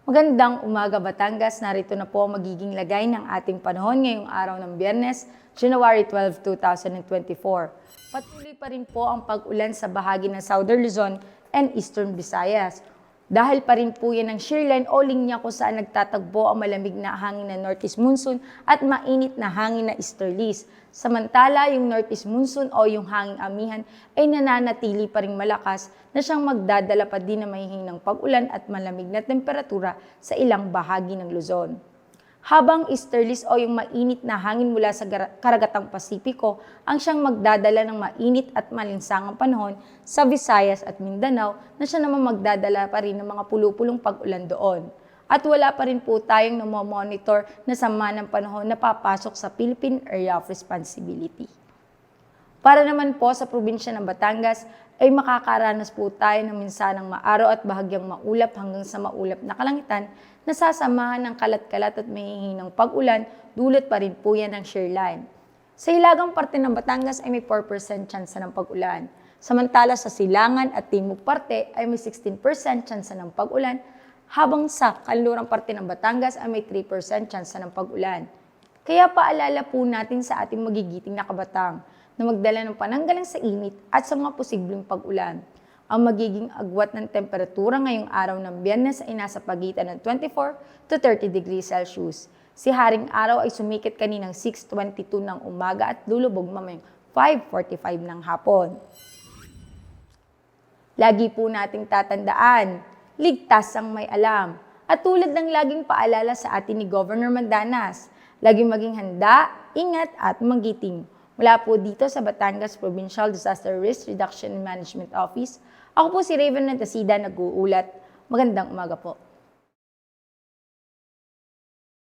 Magandang umaga Batangas, narito na po ang magiging lagay ng ating panahon ngayong araw ng Biyernes, January 12, 2024. Patuloy pa rin po ang pag-ulan sa bahagi ng Southern Luzon and Eastern Visayas. Dahil pa rin po yan ang shear line o linya kung saan nagtatagpo ang malamig na hangin na northeast monsoon at mainit na hangin na easterlies. Samantala, yung northeast monsoon o yung hanging amihan ay nananatili pa rin malakas na siyang magdadala pa din na mahihinang pag-ulan at malamig na temperatura sa ilang bahagi ng Luzon. Habang easterlies o yung mainit na hangin mula sa karagatang Pasipiko ang siyang magdadala ng mainit at malinsangang panahon sa Visayas at Mindanao na siya naman magdadala pa rin ng mga pulupulong pag-ulan doon. At wala pa rin po tayong namomonitor na sama ng panahon na papasok sa Philippine Area of Responsibility. Para naman po sa probinsya ng Batangas ay makakaranas po tayo ng minsanang maaraw at bahagyang maulap hanggang sa maulap na kalangitan na sasamahan ng kalat-kalat at mahihinang pag-ulan, dulot pa rin po yan ng shear line. Sa hilagang parte ng Batangas ay may 4% tsansa ng pag-ulan. Samantala sa silangan at timog parte ay may 16% tsansa ng pag-ulan, habang sa kanlurang parte ng Batangas ay may 3% tsansa ng pag-ulan. Kaya paalala po natin sa ating magigiting na kabatang na magdala ng pananggalang sa init at sa mga posibleng pag-ulan. Ang magiging agwat ng temperatura ngayong araw ng Biyernes ay nasa pagitan ng 24 to 30 degrees Celsius. Si Haring Araw ay sumikit kaninang 6:22 ng umaga at lulubog mamayang 5:45 ng hapon. Lagi po nating tatandaan, ligtas ang may alam. At tulad ng laging paalala sa atin ni Governor Mandanas, laging maging handa, ingat at magiting. Mula po dito sa Batangas Provincial Disaster Risk Reduction and Management Office, ako po si Raven Natasida nag-uulat. Magandang umaga po.